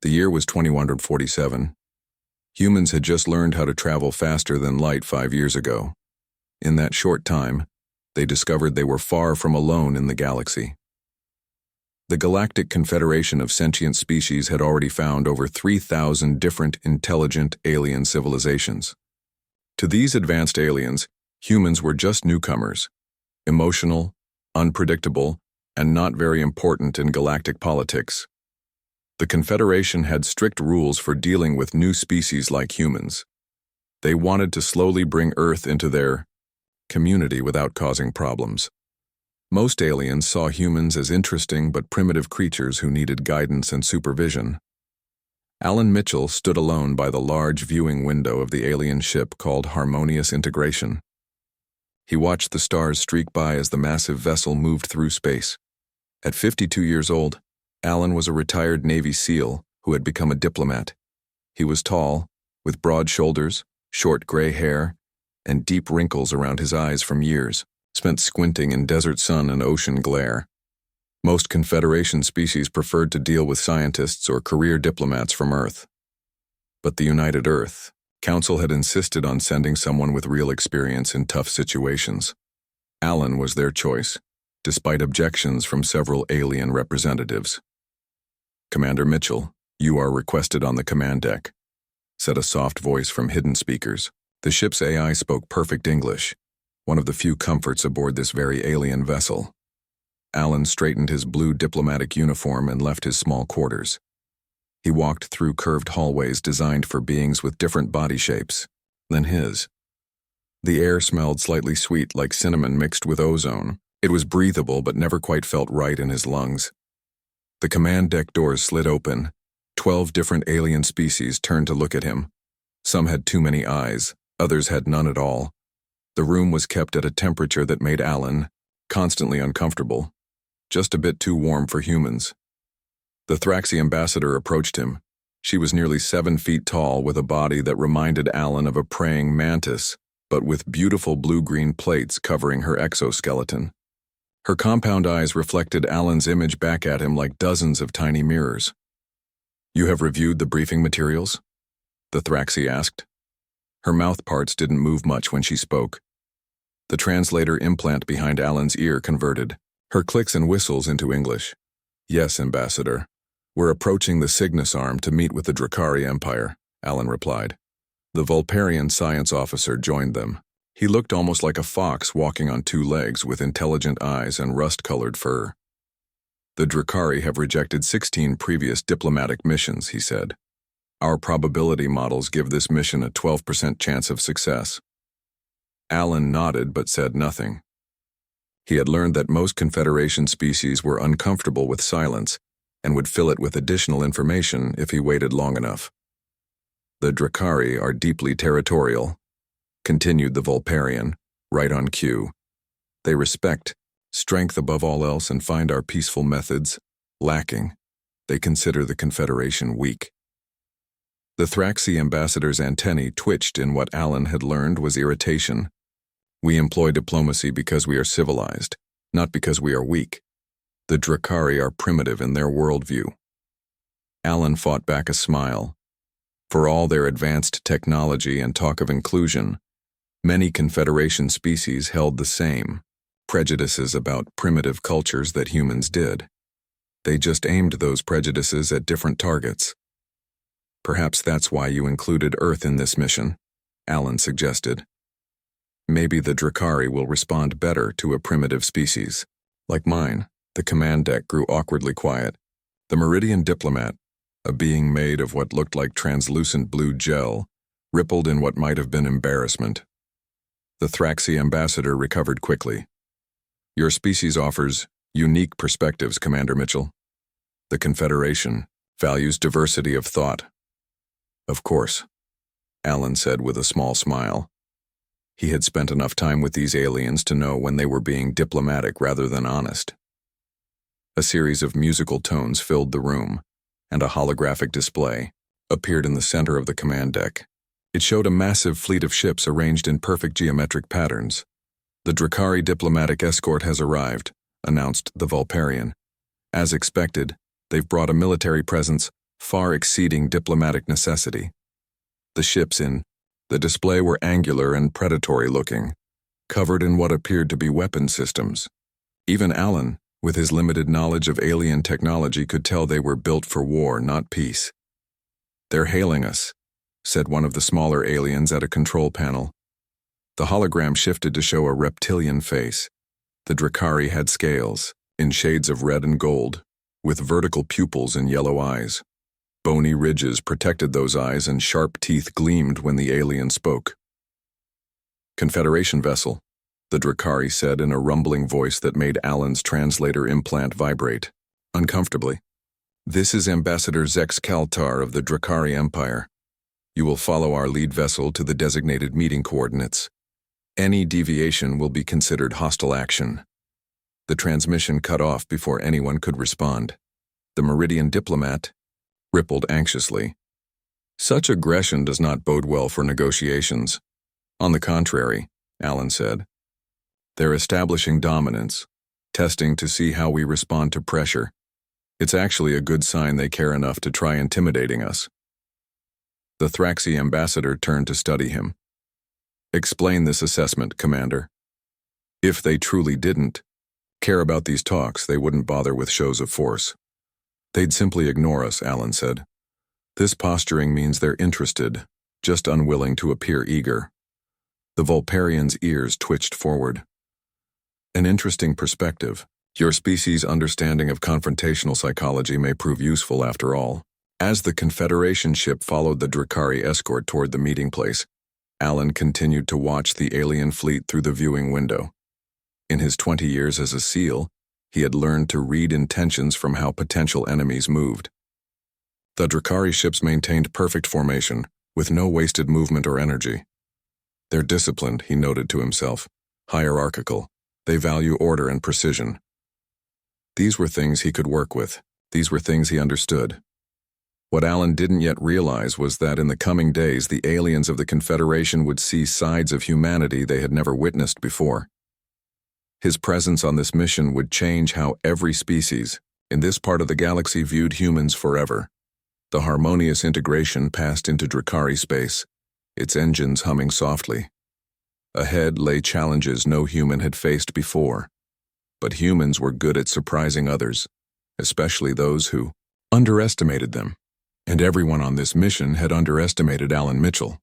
The year was 2147. Humans had just learned how to travel faster than light 5 years ago. In that short time, they discovered they were far from alone in the galaxy. The Galactic Confederation of Sentient Species had already found over 3,000 different intelligent alien civilizations. To these advanced aliens, humans were just newcomers, emotional, unpredictable, and not very important in galactic politics. The Confederation had strict rules for dealing with new species like humans. They wanted to slowly bring Earth into their community without causing problems. Most aliens saw humans as interesting but primitive creatures who needed guidance and supervision. Alan Mitchell stood alone by the large viewing window of the alien ship called Harmonious Integration. He watched the stars streak by as the massive vessel moved through space. At 52 years old, Alan was a retired Navy SEAL who had become a diplomat. He was tall, with broad shoulders, short gray hair, and deep wrinkles around his eyes from years spent squinting in desert sun and ocean glare. Most Confederation species preferred to deal with scientists or career diplomats from Earth. But the United Earth Council had insisted on sending someone with real experience in tough situations. Alan was their choice, despite objections from several alien representatives. "Commander Mitchell, you are requested on the command deck," said a soft voice from hidden speakers. The ship's AI spoke perfect English, one of the few comforts aboard this very alien vessel. Alan straightened his blue diplomatic uniform and left his small quarters. He walked through curved hallways designed for beings with different body shapes than his. The air smelled slightly sweet like cinnamon mixed with ozone. It was breathable but never quite felt right in his lungs. The command deck doors slid open. 12 different alien species turned to look at him. Some had too many eyes, others had none at all. The room was kept at a temperature that made Alan constantly uncomfortable, just a bit too warm for humans. The Thraxi ambassador approached him. She was nearly 7 feet tall with a body that reminded Alan of a praying mantis, but with beautiful blue-green plates covering her exoskeleton. Her compound eyes reflected Alan's image back at him like dozens of tiny mirrors. "You have reviewed the briefing materials?" the Thraxi asked. Her mouth parts didn't move much when she spoke. The translator implant behind Alan's ear converted her clicks and whistles into English. "Yes, Ambassador. We're approaching the Cygnus Arm to meet with the Drakari Empire," Alan replied. The Vulparian science officer joined them. He looked almost like a fox walking on 2 legs with intelligent eyes and rust-colored fur. "The Drakari have rejected 16 previous diplomatic missions," he said. "Our probability models give this mission a 12% chance of success." Alan nodded but said nothing. He had learned that most Confederation species were uncomfortable with silence and would fill it with additional information if he waited long enough. "The Drakari are deeply territorial," continued the Vulparian, right on cue. "They respect strength above all else and find our peaceful methods lacking. They consider the Confederation weak." The Thraxi ambassador's antennae twitched in what Alan had learned was irritation. "We employ diplomacy because we are civilized, not because we are weak. The Drakari are primitive in their worldview." Alan fought back a smile. For all their advanced technology and talk of inclusion, many Confederation species held the same prejudices about primitive cultures that humans did. They just aimed those prejudices at different targets. "Perhaps that's why you included Earth in this mission," Alan suggested. "Maybe the Drakari will respond better to a primitive species like mine." The command deck grew awkwardly quiet. The Meridian diplomat, a being made of what looked like translucent blue gel, rippled in what might have been embarrassment. The Thraxi ambassador recovered quickly. "Your species offers unique perspectives, Commander Mitchell. The Confederation values diversity of thought." "Of course," Alan said with a small smile. He had spent enough time with these aliens to know when they were being diplomatic rather than honest. A series of musical tones filled the room, and a holographic display appeared in the center of the command deck. It showed a massive fleet of ships arranged in perfect geometric patterns. "The Drakari diplomatic escort has arrived," announced the Vulparian. "As expected, they've brought a military presence far exceeding diplomatic necessity. The ships in the display were angular and predatory-looking, covered in what appeared to be weapon systems. Even Alan, with his limited knowledge of alien technology, could tell they were built for war, not peace. "They're hailing us," said one of the smaller aliens at a control panel. The hologram shifted to show a reptilian face. The Drakari had scales, in shades of red and gold, with vertical pupils and yellow eyes. Bony ridges protected those eyes and sharp teeth gleamed when the alien spoke. "Confederation vessel," the Drakari said in a rumbling voice that made Alan's translator implant vibrate uncomfortably. "This is Ambassador Zex Kaltar of the Drakari Empire. You will follow our lead vessel to the designated meeting coordinates. Any deviation will be considered hostile action." The transmission cut off before anyone could respond. The Meridian diplomat rippled anxiously. "Such aggression does not bode well for negotiations." "On the contrary," Alan said. "They're establishing dominance, testing to see how we respond to pressure. It's actually a good sign they care enough to try intimidating us." The Thraxi ambassador turned to study him. "Explain this assessment, Commander." "If they truly didn't care about these talks, they wouldn't bother with shows of force. They'd simply ignore us," Alan said. "This posturing means they're interested, just unwilling to appear eager." The Vulparian's ears twitched forward. "An interesting perspective. Your species' understanding of confrontational psychology may prove useful after all." As the Confederation ship followed the Drakari escort toward the meeting place, Alan continued to watch the alien fleet through the viewing window. In his 20 years as a SEAL, he had learned to read intentions from how potential enemies moved. The Drakari ships maintained perfect formation, with no wasted movement or energy. "They're disciplined," he noted to himself, "hierarchical. They value order and precision." These were things he could work with. These were things he understood. What Alan didn't yet realize was that in the coming days, the aliens of the Confederation would see sides of humanity they had never witnessed before. His presence on this mission would change how every species in this part of the galaxy viewed humans forever. The harmonious integration passed into Drakari space, its engines humming softly. Ahead lay challenges no human had faced before, but humans were good at surprising others, especially those who underestimated them. And everyone on this mission had underestimated Alan Mitchell.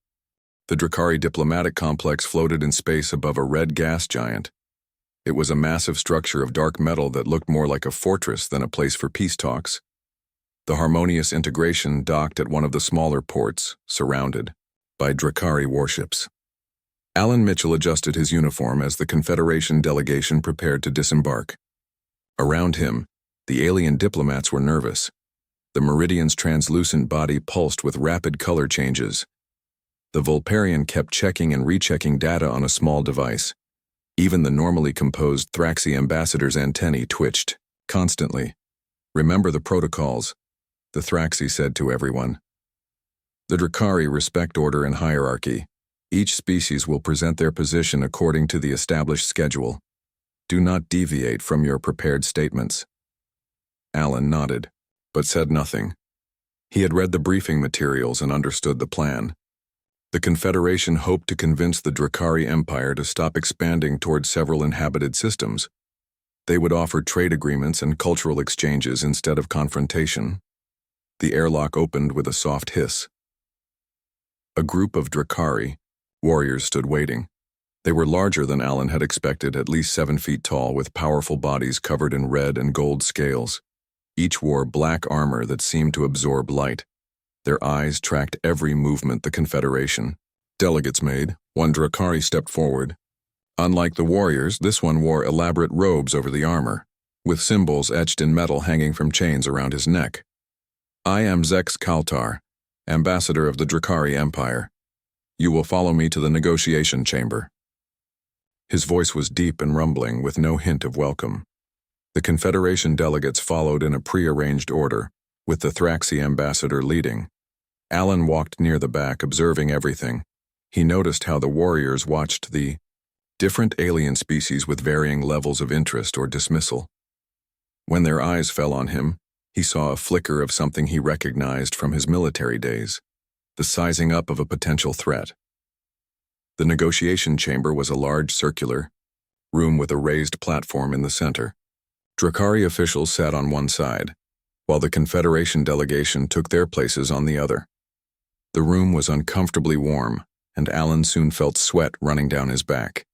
The Drakari diplomatic complex floated in space above a red gas giant. It was a massive structure of dark metal that looked more like a fortress than a place for peace talks. The harmonious integration docked at one of the smaller ports, surrounded by Drakari warships. Alan Mitchell adjusted his uniform as the Confederation delegation prepared to disembark. Around him, the alien diplomats were nervous. The Meridian's translucent body pulsed with rapid color changes. The Vulparian kept checking and rechecking data on a small device. Even the normally composed Thraxi ambassador's antennae twitched, constantly. "Remember the protocols," the Thraxi said to everyone. "The Drakari respect order and hierarchy. Each species will present their position according to the established schedule. Do not deviate from your prepared statements." Alan nodded, but said nothing. He had read the briefing materials and understood the plan. The Confederation hoped to convince the Drakari Empire to stop expanding toward several inhabited systems. They would offer trade agreements and cultural exchanges instead of confrontation. The airlock opened with a soft hiss. A group of Drakari warriors stood waiting. They were larger than Alan had expected, at least 7 feet tall, with powerful bodies covered in red and gold scales. Each wore black armor that seemed to absorb light. Their eyes tracked every movement the Confederation delegates made. One Drakari stepped forward. Unlike the warriors, this one wore elaborate robes over the armor, with symbols etched in metal hanging from chains around his neck. "I am Zex Kaltar, ambassador of the Drakari Empire. You will follow me to the negotiation chamber." His voice was deep and rumbling, with no hint of welcome. The Confederation delegates followed in a prearranged order, with the Thraxi ambassador leading. Alan walked near the back, observing everything. He noticed how the warriors watched the different alien species with varying levels of interest or dismissal. When their eyes fell on him, He saw a flicker of something he recognized from his military days, the sizing up of a potential threat. The negotiation chamber was a large circular room with a raised platform in the center. Drakari officials sat on one side, while the Confederation delegation took their places on the other. The room was uncomfortably warm, and Alan soon felt sweat running down his back.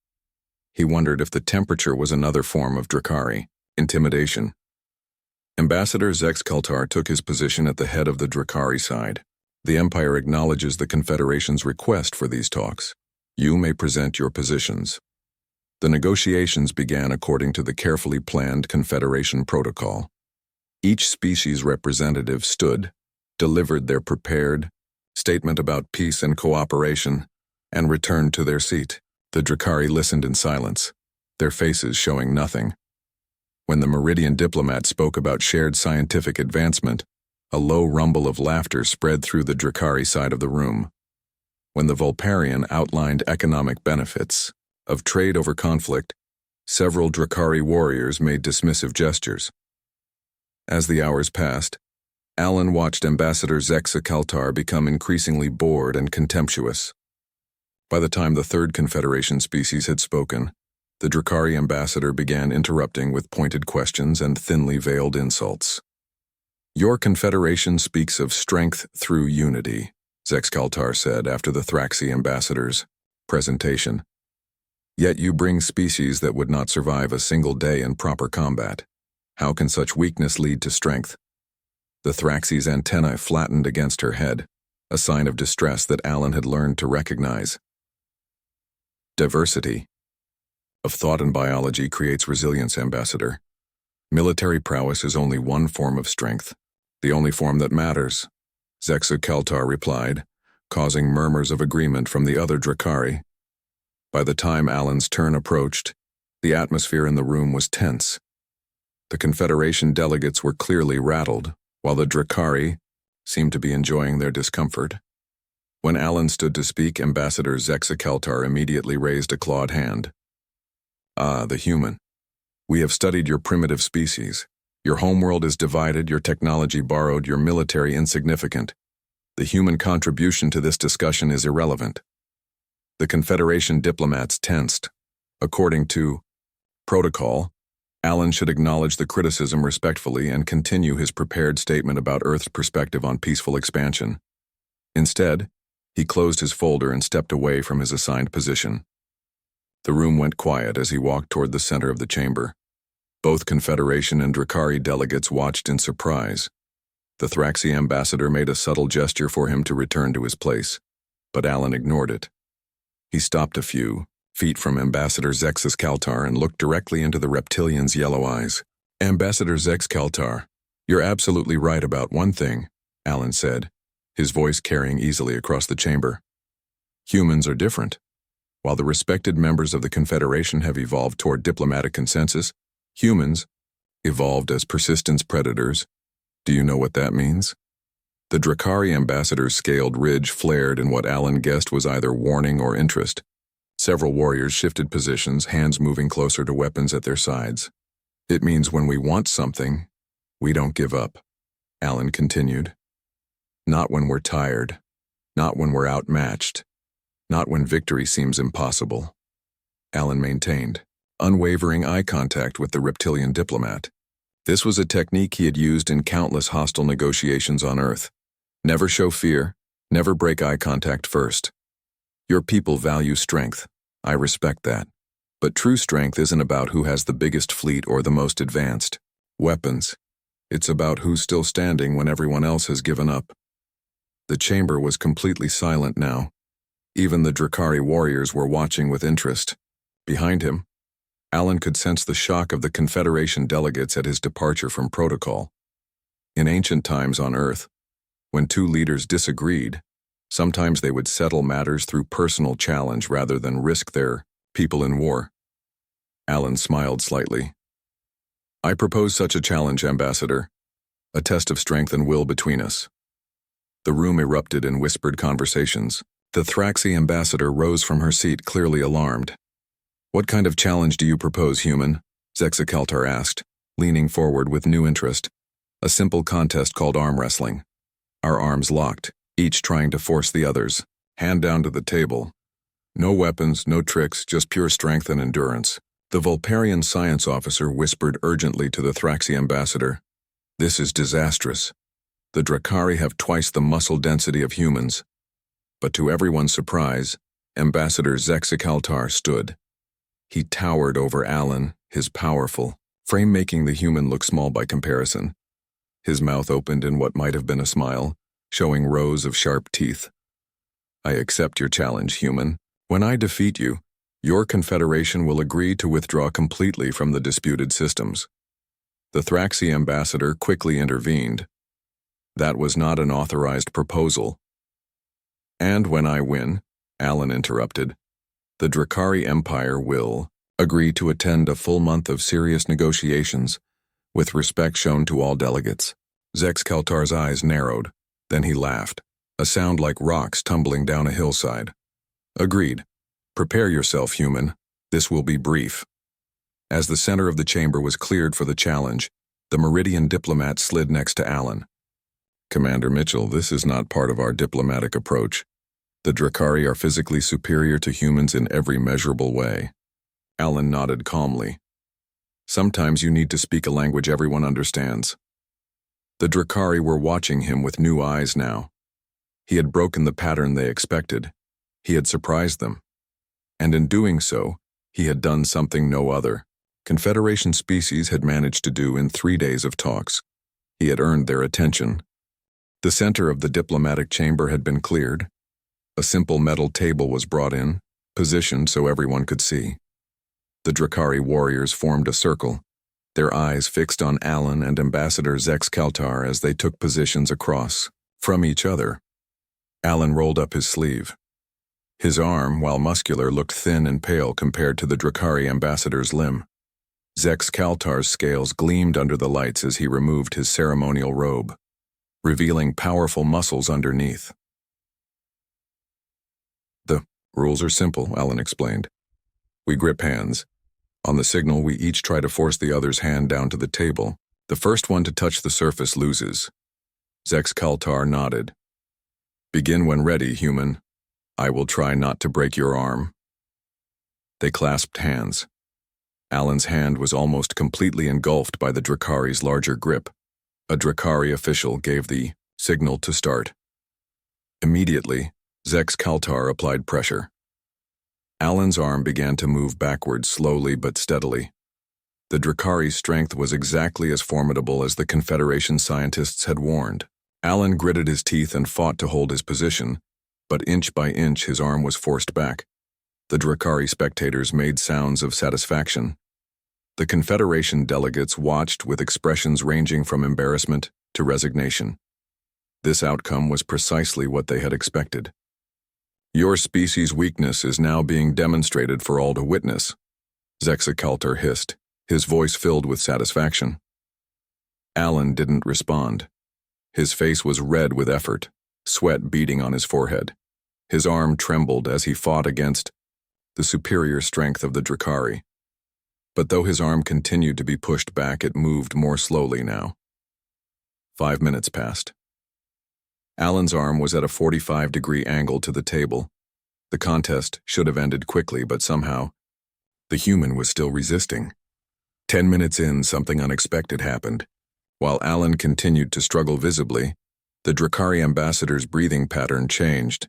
He wondered if the temperature was another form of Drakari intimidation. Ambassador Zex Keltar took his position at the head of the Drakari side. The Empire acknowledges the Confederation's request for these talks. You may present your positions. The negotiations began according to the carefully planned Confederation protocol. Each species representative stood, delivered their prepared statement about peace and cooperation, and returned to their seat. The Drakari listened in silence, their faces showing nothing. When the Meridian diplomat spoke about shared scientific advancement, a low rumble of laughter spread through the Drakari side of the room. When the Vulparian outlined economic benefits of trade over conflict, several Drakari warriors made dismissive gestures. As the hours passed, Alan watched Ambassador Zexa Kaltar become increasingly bored and contemptuous. By the time the third Confederation species had spoken, the Drakari ambassador began interrupting with pointed questions and thinly veiled insults. Your Confederation speaks of strength through unity, Zex Kaltar said after the Thraxi ambassador's presentation. Yet you bring species that would not survive a single day in proper combat. How can such weakness lead to strength? The Thraxi's antennae flattened against her head, a sign of distress that Alan had learned to recognize. Diversity of thought and biology creates resilience, Ambassador. Military prowess is only one form of strength, the only form that matters, Zexa Keltar replied, causing murmurs of agreement from the other Drakari. By the time Alan's turn approached, the atmosphere in the room was tense. The Confederation delegates were clearly rattled, while the Drakari seemed to be enjoying their discomfort. When Alan stood to speak, Ambassador Zexa Keltar immediately raised a clawed hand. Ah, the human. We have studied your primitive species. Your homeworld is divided, your technology borrowed, your military insignificant. The human contribution to this discussion is irrelevant. The Confederation diplomats tensed. According to protocol, Alan should acknowledge the criticism respectfully and continue his prepared statement about Earth's perspective on peaceful expansion. Instead, he closed his folder and stepped away from his assigned position. The room went quiet as he walked toward the center of the chamber. Both Confederation and Drakari delegates watched in surprise. The Thraxi ambassador made a subtle gesture for him to return to his place, but Alan ignored it. He stopped a few feet from Ambassador Zexus Kaltar and looked directly into the reptilian's yellow eyes. Ambassador Zex Kaltar, you're absolutely right about one thing, Alan said, his voice carrying easily across the chamber. Humans are different. While the respected members of the Confederation have evolved toward diplomatic consensus, humans evolved as persistence predators. Do you know what that means? The Drakari ambassador's scaled ridge flared in what Alan guessed was either warning or interest. Several warriors shifted positions, hands moving closer to weapons at their sides. It means when we want something, we don't give up, Alan continued. Not when we're tired, not when we're outmatched, not when victory seems impossible. Alan maintained unwavering eye contact with the reptilian diplomat. This was a technique he had used in countless hostile negotiations on Earth. Never show fear, never break eye contact first. Your people value strength. I respect that. But true strength isn't about who has the biggest fleet or the most advanced weapons. It's about who's still standing when everyone else has given up. The chamber was completely silent now. Even the Drakari warriors were watching with interest. Behind him, Alan could sense the shock of the Confederation delegates at his departure from protocol. In ancient times on Earth, when two leaders disagreed, sometimes they would settle matters through personal challenge rather than risk their people in war. Alan smiled slightly. I propose such a challenge, Ambassador. A test of strength and will between us. The room erupted in whispered conversations. The Thraxi ambassador rose from her seat, clearly alarmed. What kind of challenge do you propose, human? Zexa Keltar asked, leaning forward with new interest. A simple contest called arm wrestling. Our arms locked, each trying to force the other's hand down to the table. No weapons, no tricks, just pure strength and endurance. The Vulparian science officer whispered urgently to the Thraxi ambassador, "This is disastrous. The Drakari have twice the muscle density of humans." But to everyone's surprise, Ambassador Zexicaltar stood. He towered over Alan, his powerful frame making the human look small by comparison. His mouth opened in what might have been a smile, showing rows of sharp teeth. "I accept your challenge, human. When I defeat you, your confederation will agree to withdraw completely from the disputed systems." The Thraxi ambassador quickly intervened. "That was not an authorized proposal." "And when I win," Alan interrupted, "the Drakari Empire will agree to attend a full month of serious negotiations, with respect shown to all delegates." Zexcaltar's eyes narrowed, then he laughed, a sound like rocks tumbling down a hillside. "Agreed. Prepare yourself, human. This will be brief." As the center of the chamber was cleared for the challenge, the Meridian diplomat slid next to Alan. "Commander Mitchell, this is not part of our diplomatic approach. The Drakari are physically superior to humans in every measurable way." Alan nodded calmly. "Sometimes you need to speak a language everyone understands." The Drakari were watching him with new eyes now. He had broken the pattern they expected. He had surprised them. And in doing so, he had done something no other Confederation species had managed to do in 3 days of talks. He had earned their attention. The center of the diplomatic chamber had been cleared. A simple metal table was brought in, positioned so everyone could see. The Drakari warriors formed a circle, their eyes fixed on Alan and Ambassador Zexcaltar as they took positions across from each other. Alan rolled up his sleeve. His arm, while muscular, looked thin and pale compared to the Drakari ambassador's limb. Zexcaltar's scales gleamed under the lights as he removed his ceremonial robe, revealing powerful muscles underneath. "The rules are simple," Alan explained. "We grip hands. On the signal, we each try to force the other's hand down to the table. The first one to touch the surface loses." Zexcaltar nodded. "Begin when ready, human. I will try not to break your arm." They clasped hands. Alan's hand was almost completely engulfed by the Drakari's larger grip. A Drakari official gave the signal to start. Immediately, Zexcaltar applied pressure. Alan's arm began to move backwards slowly but steadily. The Drakari's strength was exactly as formidable as the Confederation scientists had warned. Alan gritted his teeth and fought to hold his position, but inch by inch his arm was forced back. The Drakari spectators made sounds of satisfaction. The Confederation delegates watched with expressions ranging from embarrassment to resignation. This outcome was precisely what they had expected. "Your species' weakness is now being demonstrated for all to witness," Zexicaltar hissed, his voice filled with satisfaction. Alan didn't respond. His face was red with effort, sweat beading on his forehead. His arm trembled as he fought against the superior strength of the Drakari. But though his arm continued to be pushed back, it moved more slowly now. 5 minutes passed. Alan's arm was at a 45-degree angle to the table. The contest should have ended quickly, but somehow, the human was still resisting. 10 minutes in, something unexpected happened. While Alan continued to struggle visibly, the Drakari ambassador's breathing pattern changed.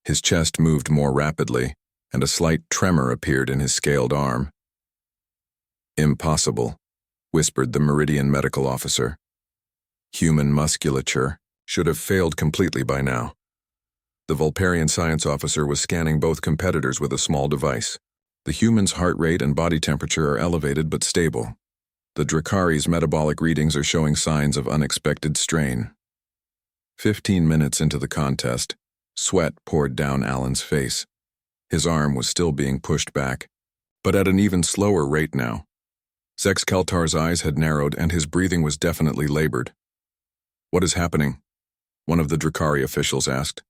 His chest moved more rapidly, and a slight tremor appeared in his scaled arm. "Impossible," whispered the Meridian medical officer. Human musculature should have failed completely by now. The Vulparian science officer was scanning both competitors with a small device. The human's heart rate and body temperature are elevated but stable. The Drakari's metabolic readings are showing signs of unexpected strain. 15 minutes into the contest, sweat poured down Alan's face. His arm was still being pushed back, but at an even slower rate now. Zexcaltar's eyes had narrowed and his breathing was definitely labored. "What is happening?" one of the Drakari officials asked.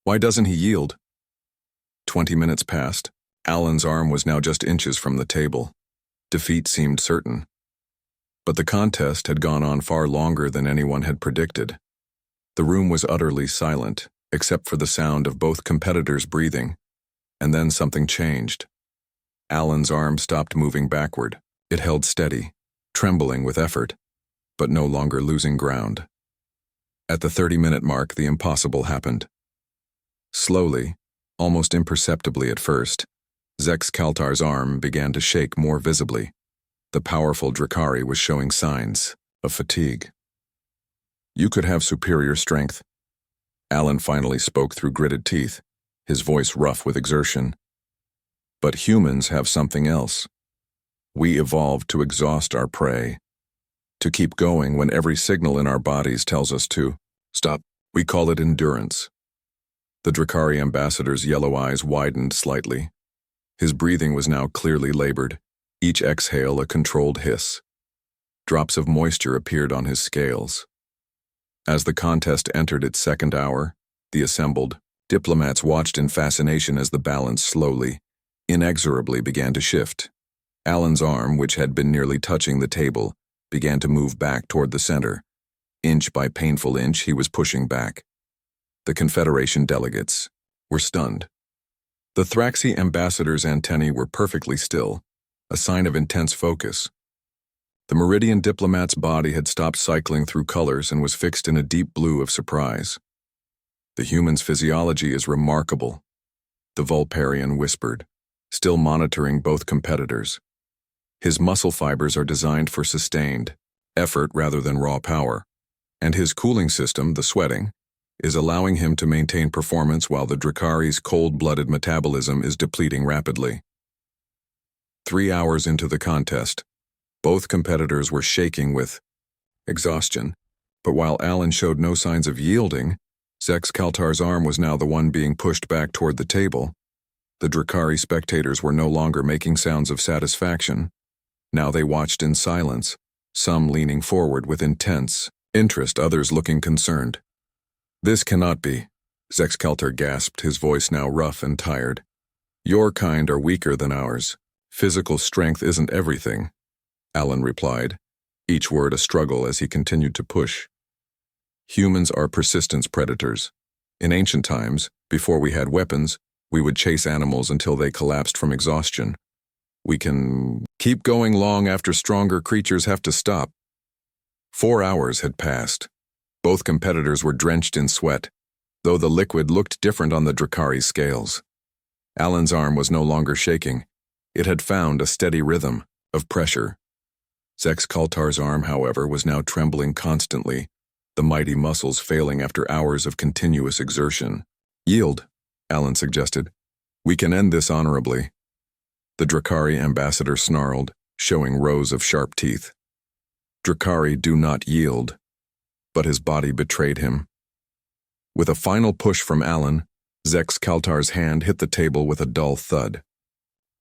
"Why doesn't he yield?" 20 minutes passed. Alan's arm was now just inches from the table. Defeat seemed certain. But the contest had gone on far longer than anyone had predicted. The room was utterly silent, except for the sound of both competitors breathing. And then something changed. Alan's arm stopped moving backward. It held steady, trembling with effort, but no longer losing ground. At the 30-minute mark, the impossible happened. Slowly, almost imperceptibly at first, Zex Kaltar's arm began to shake more visibly. The powerful Drakari was showing signs of fatigue. "You could have superior strength," Alan finally spoke through gritted teeth, his voice rough with exertion. "But humans have something else. We evolved to exhaust our prey, to keep going when every signal in our bodies tells us to stop. We call it endurance." The Drakari ambassador's yellow eyes widened slightly. His breathing was now clearly labored, each exhale a controlled hiss. Drops of moisture appeared on his scales. As the contest entered its second hour, the assembled diplomats watched in fascination as the balance slowly, inexorably began to shift. Alan's arm, which had been nearly touching the table, began to move back toward the center. Inch by painful inch, he was pushing back. The Confederation delegates were stunned. The Thraxi ambassador's antennae were perfectly still, a sign of intense focus. The Meridian diplomat's body had stopped cycling through colors and was fixed in a deep blue of surprise. "The human's physiology is remarkable," the Vulparian whispered, still monitoring both competitors. "His muscle fibers are designed for sustained effort rather than raw power, and his cooling system, the sweating, is allowing him to maintain performance while the Drakari's cold-blooded metabolism is depleting rapidly." 3 hours into the contest, both competitors were shaking with exhaustion, but while Alan showed no signs of yielding, Zex Kaltar's arm was now the one being pushed back toward the table. The Drakari spectators were no longer making sounds of satisfaction. Now they watched in silence, some leaning forward with intense interest, others looking concerned. "This cannot be," Zex Kaltar gasped, his voice now rough and tired. "Your kind are weaker than ours. Physical strength isn't everything," Alan replied, each word a struggle as he continued to push. "Humans are persistence predators. In ancient times, before we had weapons, we would chase animals until they collapsed from exhaustion. We can keep going long after stronger creatures have to stop." 4 hours had passed. Both competitors were drenched in sweat, though the liquid looked different on the Drakari scales. Alan's arm was no longer shaking. It had found a steady rhythm of pressure. Zex Kaltar's arm, however, was now trembling constantly, the mighty muscles failing after hours of continuous exertion. "Yield," Alan suggested. "We can end this honorably." The Drakari ambassador snarled, showing rows of sharp teeth. Drakari do not yield, but his body betrayed him. With a final push from Alan, Zex Kaltar's hand hit the table with a dull thud.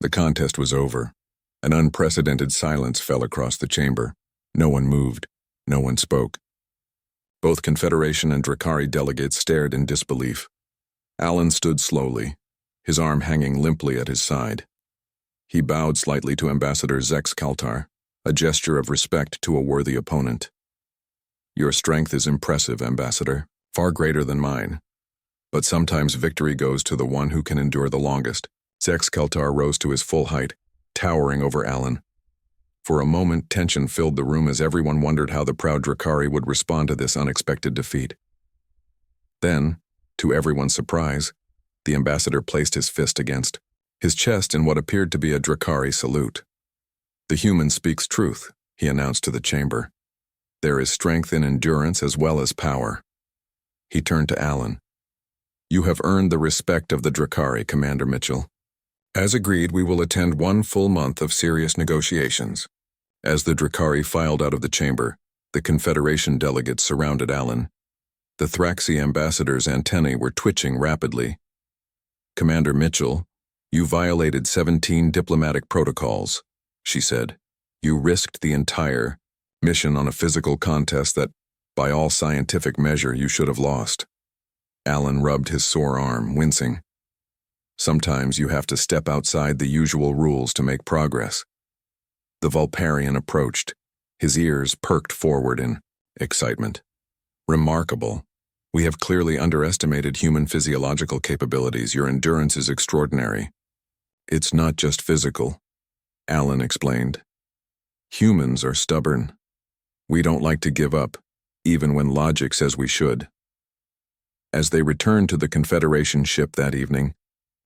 The contest was over. An unprecedented silence fell across the chamber. No one moved. No one spoke. Both Confederation and Drakari delegates stared in disbelief. Alan stood slowly, his arm hanging limply at his side. He bowed slightly to Ambassador Zex Kaltar, a gesture of respect to a worthy opponent. "Your strength is impressive, Ambassador, far greater than mine. But sometimes victory goes to the one who can endure the longest." Zex Kaltar rose to his full height, towering over Alan. For a moment, tension filled the room as everyone wondered how the proud Drakari would respond to this unexpected defeat. Then, to everyone's surprise, the ambassador placed his fist against his chest in what appeared to be a Drakari salute. "The human speaks truth," he announced to the chamber. "There is strength in endurance as well as power." He turned to Alan. "You have earned the respect of the Drakari, Commander Mitchell. As agreed, we will attend 1 full month of serious negotiations." As the Drakari filed out of the chamber, the Confederation delegates surrounded Alan. The Thraxi ambassador's antennae were twitching rapidly. "Commander Mitchell, you violated 17 diplomatic protocols," she said. "You risked the entire mission on a physical contest that, by all scientific measure, you should have lost." Alan rubbed his sore arm, wincing. "Sometimes you have to step outside the usual rules to make progress." The Vulparian approached, His ears perked forward in excitement. Remarkable. We have clearly underestimated human physiological capabilities. Your endurance is extraordinary. It's not just physical, Alan explained. Humans are stubborn. We don't like to give up, even when logic says we should. As they returned to the Confederation ship that evening,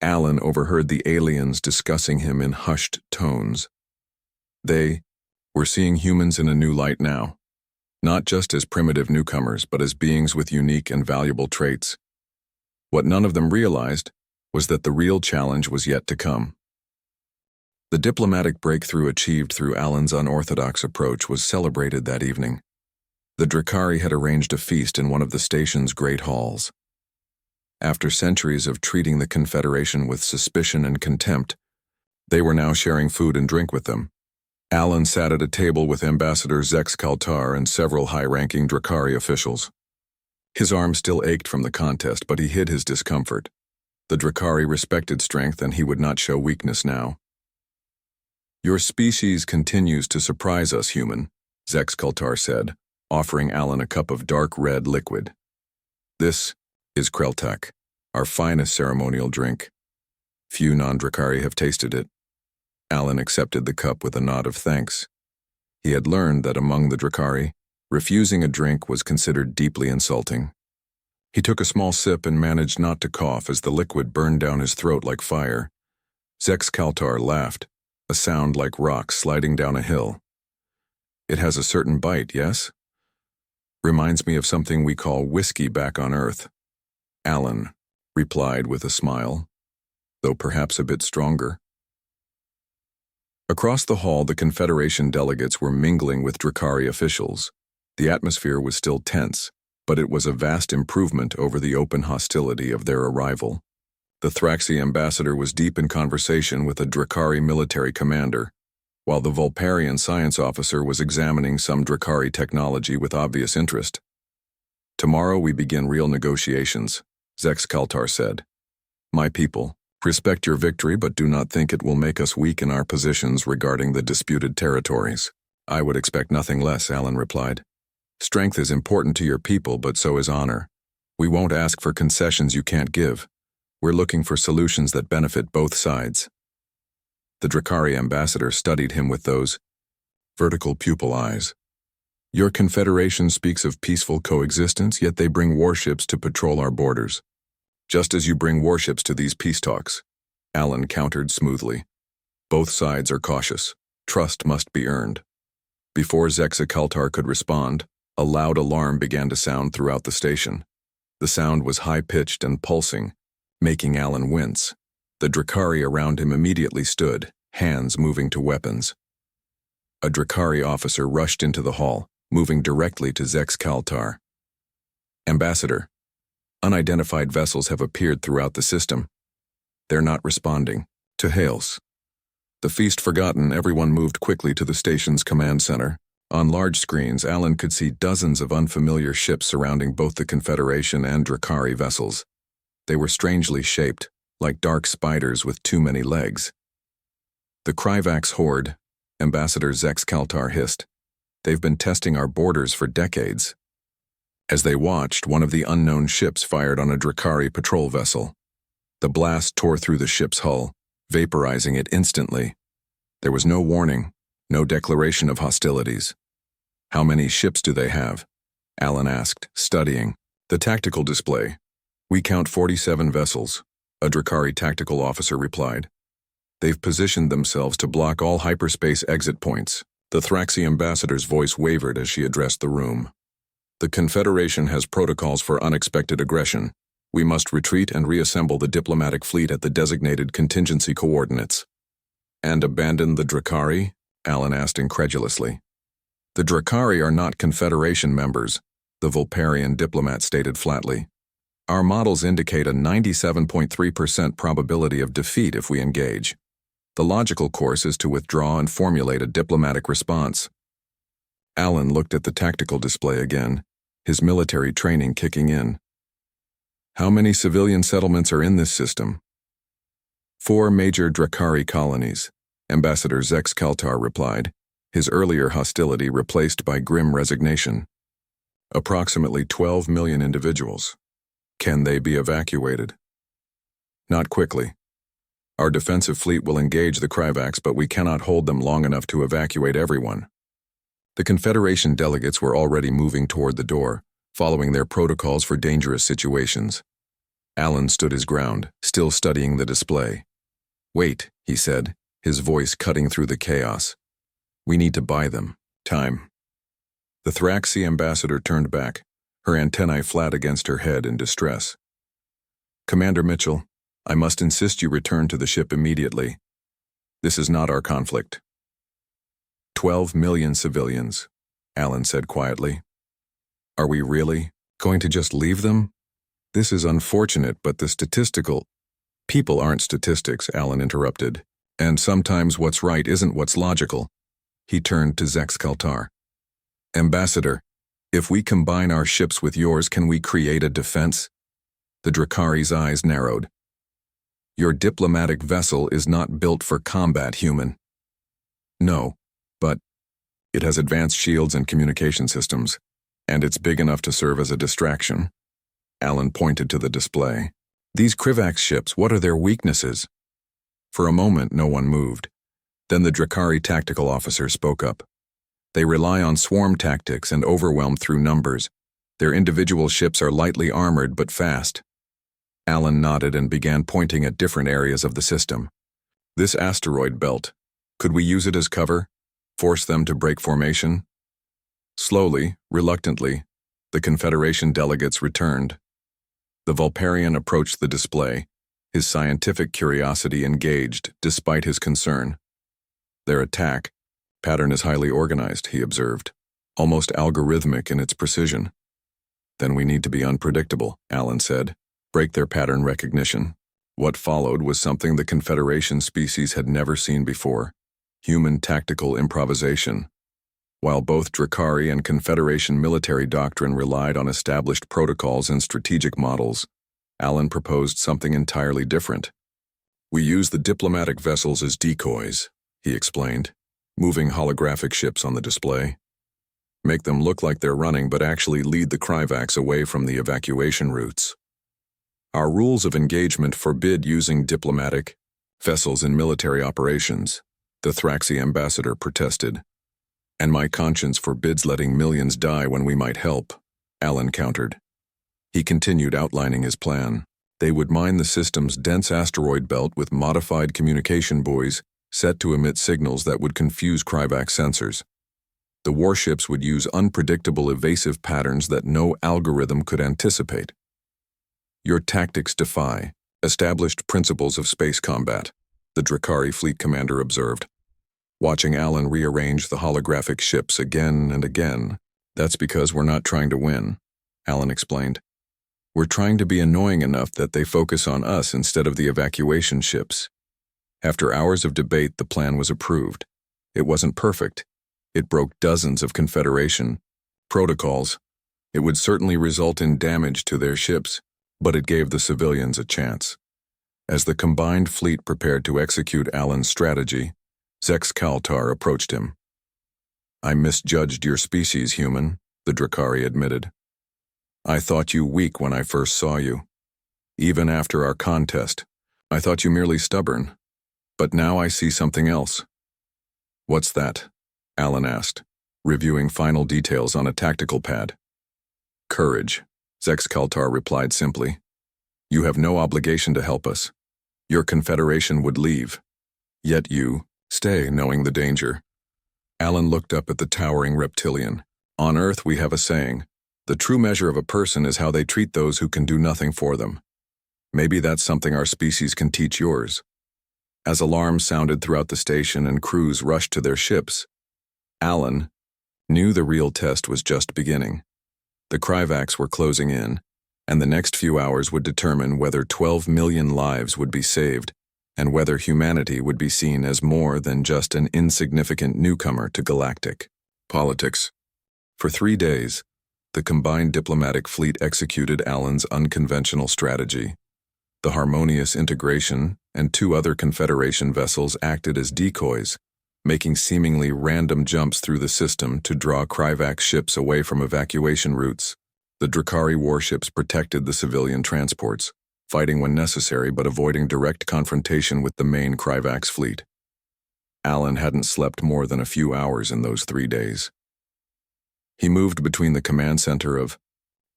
Alan overheard the aliens discussing him in hushed tones. They were seeing humans in a new light now, not just as primitive newcomers, but as beings with unique and valuable traits. What none of them realized was that the real challenge was yet to come. The diplomatic breakthrough achieved through Alan's unorthodox approach was celebrated that evening. The Drakari had arranged a feast in one of the station's great halls. After centuries of treating the Confederation with suspicion and contempt, they were now sharing food and drink with them. Alan sat at a table with Ambassador Zex Kaltar and several high-ranking Drakari officials. His arm still ached from the contest, but he hid his discomfort. The Drakari respected strength, and he would not show weakness now. Your species continues to surprise us, human, Zex Kaltar said, offering Alan a cup of dark red liquid. This is Kreltak, our finest ceremonial drink. Few non-Drakari have tasted it. Alan accepted the cup with a nod of thanks. He had learned that among the Drakari, refusing a drink was considered deeply insulting. He took a small sip and managed not to cough as the liquid burned down his throat like fire. Zex Kaltar laughed, a sound like rocks sliding down a hill. It has a certain bite, yes? Reminds me of something we call whiskey back on Earth. Alan replied with a smile, though perhaps a bit stronger. Across the hall, the Confederation delegates were mingling with Drakari officials. The atmosphere was still tense, but it was a vast improvement over the open hostility of their arrival. The Thraxi ambassador was deep in conversation with a Drakari military commander, while the Vulparian science officer was examining some Drakari technology with obvious interest. Tomorrow we begin real negotiations, Zex Kaltar said. My people, respect your victory, but do not think it will make us weak in our positions regarding the disputed territories. I would expect nothing less, Alan replied. Strength is important to your people, but so is honor. We won't ask for concessions you can't give. We're looking for solutions that benefit both sides. The Drakari ambassador studied him with those vertical pupil eyes. Your confederation speaks of peaceful coexistence, yet they bring warships to patrol our borders. Just as you bring warships to these peace talks, Alan countered smoothly. Both sides are cautious. Trust must be earned. Before Zex Kaltar could respond, a loud alarm began to sound throughout the station. The sound was high-pitched and pulsing, making Alan wince. The Drakari around him immediately stood, hands moving to weapons. A Drakari officer rushed into the hall, moving directly to Zex Kaltar. Ambassador, unidentified vessels have appeared throughout the system. They're not responding. To hails. The feast forgotten, everyone moved quickly to the station's command center. On large screens, Alan could see dozens of unfamiliar ships surrounding both the Confederation and Drakari vessels. They were strangely shaped, like dark spiders with too many legs. The Kryvax horde, Ambassador Zex Kaltar hissed. They've been testing our borders for decades. As they watched, one of the unknown ships fired on a Drakari patrol vessel. The blast tore through the ship's hull, vaporizing it instantly. There was no warning, no declaration of hostilities. How many ships do they have? Alan asked, studying the tactical display. We count 47 vessels, a Drakari tactical officer replied. They've positioned themselves to block all hyperspace exit points. The Thraxi ambassador's voice wavered as she addressed the room. The Confederation has protocols for unexpected aggression. We must retreat and reassemble the diplomatic fleet at the designated contingency coordinates. And abandon the Drakari? Alan asked incredulously. The Drakari are not Confederation members, the Vulparian diplomat stated flatly. Our models indicate a 97.3% probability of defeat if we engage. The logical course is to withdraw and formulate a diplomatic response. Alan looked at the tactical display again, his military training kicking in. How many civilian settlements are in this system? 4 major Drakari colonies, Ambassador Zex Kaltar replied. his earlier hostility replaced by grim resignation. Approximately 12 million individuals. Can they be evacuated? Not quickly. Our defensive fleet will engage the Kryvax, but we cannot hold them long enough to evacuate everyone. The Confederation delegates were already moving toward the door, following their protocols for dangerous situations. Alan stood his ground, still studying the display. "Wait," he said, his voice cutting through the chaos. "We need to buy them. Time." The Thraxi ambassador turned back, her antennae flat against her head in distress. "Commander Mitchell, I must insist you return to the ship immediately. This is not our conflict." 12 million civilians, Alan said quietly. "Are we really going to just leave them? This is unfortunate, but the statistical—" "People aren't statistics," Alan interrupted. "And sometimes what's right isn't what's logical." He turned to Zex Kaltar. "Ambassador, if we combine our ships with yours, can we create a defense?" The Drakari's eyes narrowed. "Your diplomatic vessel is not built for combat, human." "No, but it has advanced shields and communication systems, and it's big enough to serve as a distraction." Alan pointed to the display. "These Kryvax ships, what are their weaknesses?" For a moment, no one moved. Then the Drakari tactical officer spoke up. "They rely on swarm tactics and overwhelm through numbers. Their individual ships are lightly armored but fast." Alan nodded and began pointing at different areas of the system. "This asteroid belt, could we use it as cover? Force them to break formation?" Slowly, reluctantly, the Confederation delegates returned. The Vulparian approached the display, his scientific curiosity engaged despite his concern. "Their attack pattern is highly organized," he observed, "almost algorithmic in its precision." "Then we need to be unpredictable," Alan said. "Break their pattern recognition." What followed was something the Confederation species had never seen before: human tactical improvisation. While both Drakari and Confederation military doctrine relied on established protocols and strategic models, Alan proposed something entirely different. "We use the diplomatic vessels as decoys," he explained, moving holographic ships on the display. "Make them look like they're running but actually lead the Kryvax away from the evacuation routes. Our rules of engagement forbid using diplomatic vessels in military operations," the Thraxi ambassador protested. "And my conscience forbids letting millions die when we might help," Alan countered. He continued outlining his plan. They would mine the system's dense asteroid belt with modified communication buoys set to emit signals that would confuse Kryvax sensors. The warships would use unpredictable evasive patterns that no algorithm could anticipate. "Your tactics defy established principles of space combat," the Drakari fleet commander observed. Watching Alan rearrange the holographic ships again and again. "That's because we're not trying to win," Alan explained. "We're trying to be annoying enough that they focus on us instead of the evacuation ships." After hours of debate, the plan was approved. It wasn't perfect. It broke dozens of Confederation protocols. It would certainly result in damage to their ships, but it gave the civilians a chance. As the combined fleet prepared to execute Alan's strategy, Zex Kaltar approached him. "I misjudged your species, human," the Drakari admitted. "I thought you weak when I first saw you. Even after our contest, I thought you merely stubborn. But now I see something else." "What's that?" Alan asked, reviewing final details on a tactical pad. "Courage," Zex Kaltar replied simply. "You have no obligation to help us. Your Confederation would leave. Yet you stay, knowing the danger." Alan looked up at the towering reptilian. "On Earth we have a saying, the true measure of a person is how they treat those who can do nothing for them. Maybe that's something our species can teach yours." As alarms sounded throughout the station and crews rushed to their ships, Alan knew the real test was just beginning. The Kryvax were closing in, and the next few hours would determine whether 12 million lives would be saved and whether humanity would be seen as more than just an insignificant newcomer to galactic politics. For 3 days, the combined diplomatic fleet executed Alan's unconventional strategy. The harmonious integration and 2 other Confederation vessels acted as decoys, making seemingly random jumps through the system to draw Kryvax ships away from evacuation routes. The Drakari warships protected the civilian transports, fighting when necessary but avoiding direct confrontation with the main Kryvax fleet. Alan hadn't slept more than a few hours in those 3 days. He moved between the command center of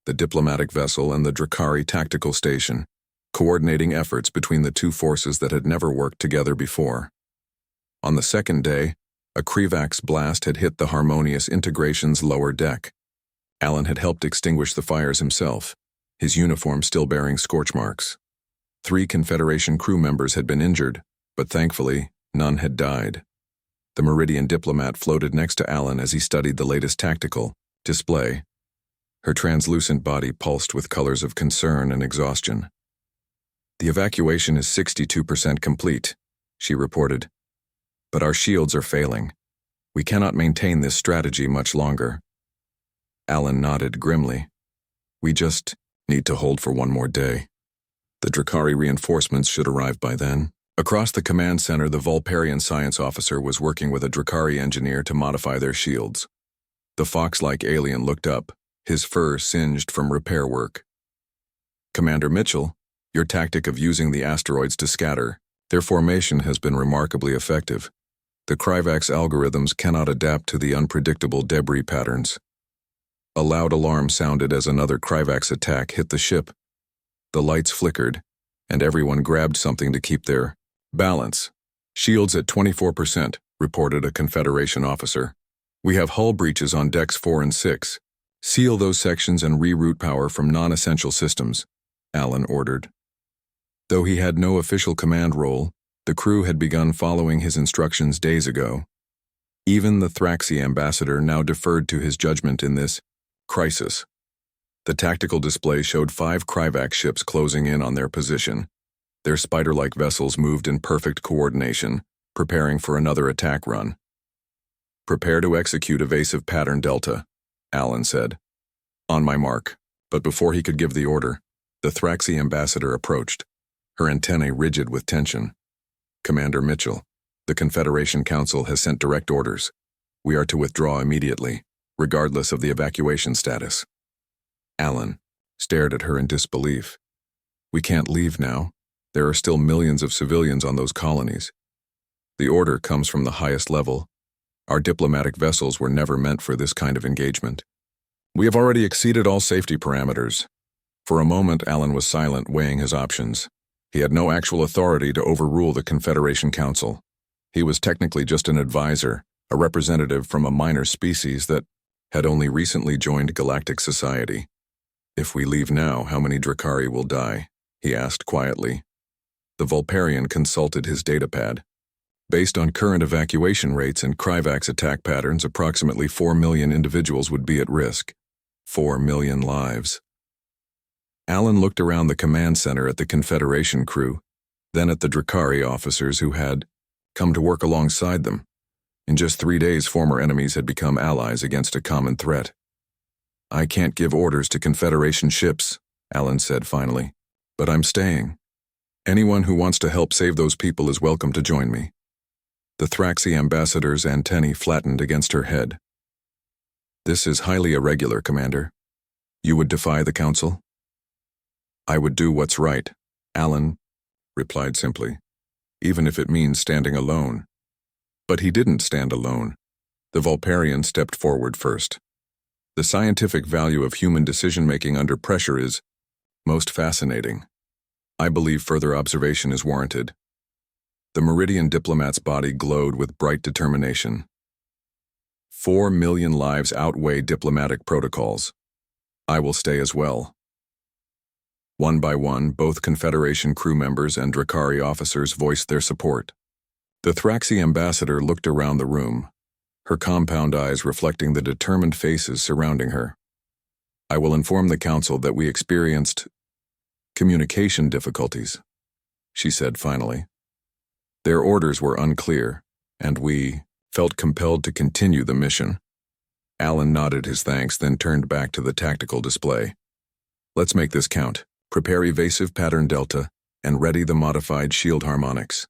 the diplomatic vessel and the Drakari tactical station, coordinating efforts between the two forces that had never worked together before. On the second day, a Kryvax blast had hit the Harmonious Integration's lower deck. Alan had helped extinguish the fires himself, his uniform still bearing scorch marks. 3 Confederation crew members had been injured, but thankfully, none had died. The Meridian diplomat floated next to Alan as he studied the latest tactical display. Her translucent body pulsed with colors of concern and exhaustion. "The evacuation is 62% complete," she reported. "But our shields are failing. We cannot maintain this strategy much longer." Alan nodded grimly. "We just need to hold for one more day. The Drakari reinforcements should arrive by then." Across the command center, the Vulparian science officer was working with a Drakari engineer to modify their shields. The fox-like alien looked up, his fur singed from repair work. "Commander Mitchell, your tactic of using the asteroids to scatter their formation has been remarkably effective. The Kryvax algorithms cannot adapt to the unpredictable debris patterns." A loud alarm sounded as another Kryvax attack hit the ship. The lights flickered, and everyone grabbed something to keep their balance. "Shields at 24%, reported a Confederation officer. "We have hull breaches on decks 4 and 6. Seal those sections and reroute power from non-essential systems," Alan ordered. Though he had no official command role, the crew had begun following his instructions days ago. Even the Thraxi ambassador now deferred to his judgment in this crisis. The tactical display showed 5 Kryvax ships closing in on their position. Their spider-like vessels moved in perfect coordination, preparing for another attack run. "Prepare to execute evasive pattern Delta," Alan said. "On my mark." But before he could give the order, the Thraxi ambassador approached, her antennae rigid with tension. "Commander Mitchell, the Confederation Council has sent direct orders. We are to withdraw immediately, regardless of the evacuation status." Alan stared at her in disbelief. "We can't leave now. There are still millions of civilians on those colonies. The order comes from the highest level. Our diplomatic vessels were never meant for this kind of engagement. We have already exceeded all safety parameters." For a moment, Alan was silent, weighing his options. He had no actual authority to overrule the Confederation Council. He was technically just an advisor, a representative from a minor species that had only recently joined galactic society. "If we leave now, how many Drakari will die?" he asked quietly. The Vulparian consulted his datapad. Based on current evacuation rates and Kryvax attack patterns, approximately 4 million individuals would be at risk. 4 million lives. Alan looked around the command center at the Confederation crew, then at the Drakari officers who had come to work alongside them. In just 3 days, former enemies had become allies against a common threat. "I can't give orders to Confederation ships," Alan said finally, "but I'm staying. Anyone who wants to help save those people is welcome to join me." The Thraxi ambassador's antennae flattened against her head. "This is highly irregular, Commander. You would defy the Council?" "I would do what's right," Alan replied simply, "even if it means standing alone." But he didn't stand alone. The Vulparian stepped forward first. "The scientific value of human decision-making under pressure is most fascinating. I believe further observation is warranted." The Meridian diplomat's body glowed with bright determination. 4 million lives outweigh diplomatic protocols. I will stay as well." One by one, both Confederation crew members and Drakari officers voiced their support. The Thraxi ambassador looked around the room, her compound eyes reflecting the determined faces surrounding her. "I will inform the Council that we experienced communication difficulties," she said finally. "Their orders were unclear, and we felt compelled to continue the mission." Alan nodded his thanks, then turned back to the tactical display. "Let's make this count. Prepare evasive pattern Delta, and ready the modified shield harmonics."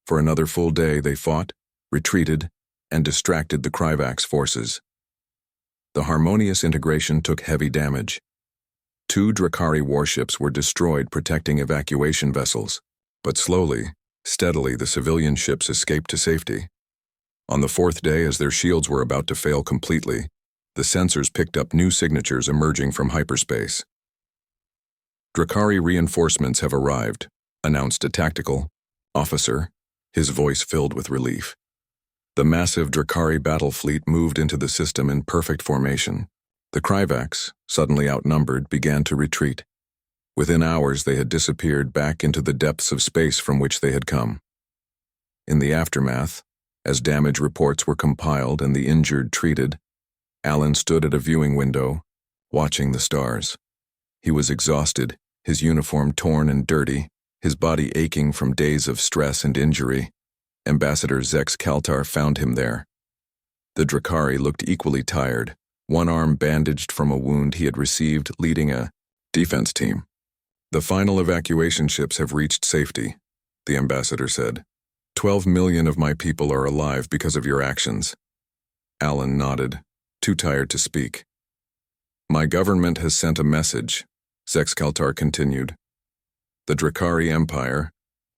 For another full day they fought, retreated, and distracted the Kryvax forces. The harmonious integration took heavy damage. 2 Drakari warships were destroyed protecting evacuation vessels, but slowly, steadily the civilian ships escaped to safety. On the 4th day, as their shields were about to fail completely, the sensors picked up new signatures emerging from hyperspace. Drakari reinforcements have arrived, announced a tactical officer, his voice filled with relief. The massive Drakari battle fleet moved into the system in perfect formation. The Kryvax, suddenly outnumbered, began to retreat. Within hours, they had disappeared back into the depths of space from which they had come. In the aftermath, as damage reports were compiled and the injured treated, Alan stood at a viewing window, watching the stars. He was exhausted, his uniform torn and dirty, his body aching from days of stress and injury. Ambassador Zex Kaltar found him there. The Drakari looked equally tired, one arm bandaged from a wound he had received leading a defense team. "The final evacuation ships have reached safety," the ambassador said. 12 million of my people are alive because of your actions." Alan nodded, too tired to speak. "My government has sent a message," Zex Kaltar continued. "The Drakari Empire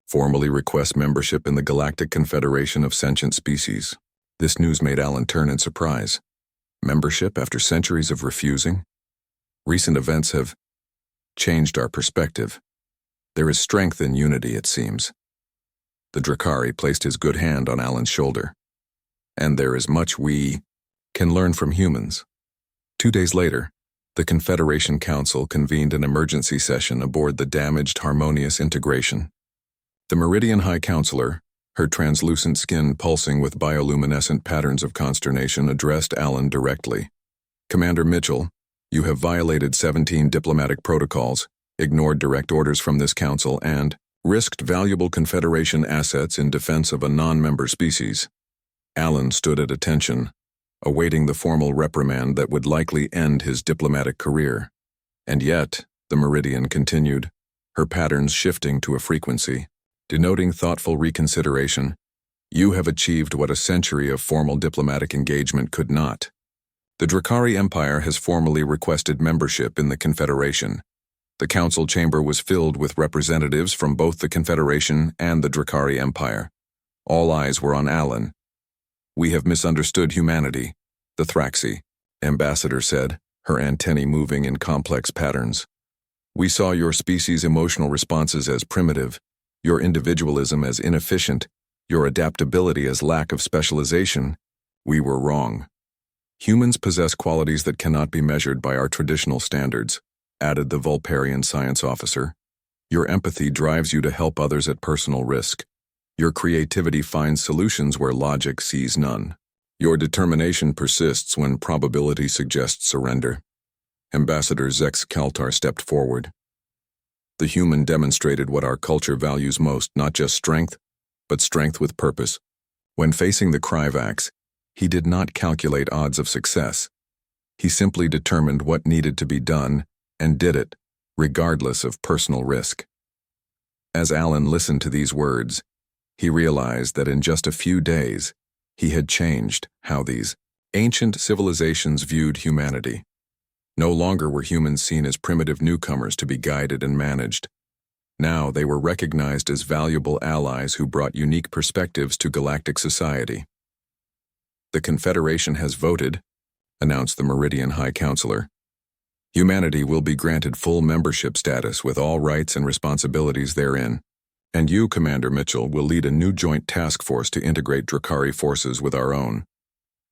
formally requests membership in the Galactic Confederation of Sentient Species." This news made Alan turn in surprise. Membership after centuries of refusing? Recent events have changed our perspective. There is strength in unity, it seems. The Drakari placed his good hand on Alan's shoulder. "And there is much we can learn from humans." 2 days later, the Confederation Council convened an emergency session aboard the damaged Harmonious Integration. The Meridian High Counselor, her translucent skin pulsing with bioluminescent patterns of consternation, addressed Alan directly. "Commander Mitchell, you have violated 17 diplomatic protocols, ignored direct orders from this council, and risked valuable Confederation assets in defense of a non-member species." Alan stood at attention, awaiting the formal reprimand that would likely end his diplomatic career. "And yet," the Meridian continued, her patterns shifting to a frequency, denoting thoughtful reconsideration, "you have achieved what a century of formal diplomatic engagement could not. The Drakari Empire has formally requested membership in the Confederation." The council chamber was filled with representatives from both the Confederation and the Drakari Empire. All eyes were on Alan. "We have misunderstood humanity," the Thraxi ambassador said, her antennae moving in complex patterns. "We saw your species' emotional responses as primitive, your individualism as inefficient, your adaptability as lack of specialization. We were wrong. Humans possess qualities that cannot be measured by our traditional standards," added the Vulparian science officer. "Your empathy drives you to help others at personal risk. Your creativity finds solutions where logic sees none. Your determination persists when probability suggests surrender." Ambassador Zex Kaltar stepped forward. "The human demonstrated what our culture values most, not just strength, but strength with purpose. When facing the Kryvax, he did not calculate odds of success. He simply determined what needed to be done and did it, regardless of personal risk." As Alan listened to these words, he realized that in just a few days, he had changed how these ancient civilizations viewed humanity. No longer were humans seen as primitive newcomers to be guided and managed. Now they were recognized as valuable allies who brought unique perspectives to galactic society. "The Confederation has voted," announced the Meridian High Counselor. "Humanity will be granted full membership status with all rights and responsibilities therein. And you, Commander Mitchell, will lead a new joint task force to integrate Drakari forces with our own."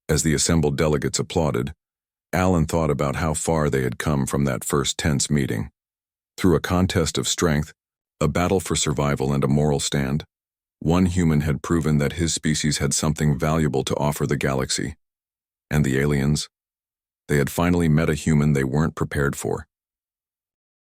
As the assembled delegates applauded, Alan thought about how far they had come from that first tense meeting. Through a contest of strength, a battle for survival, and a moral stand, one human had proven that his species had something valuable to offer the galaxy. And the aliens? They had finally met a human they weren't prepared for.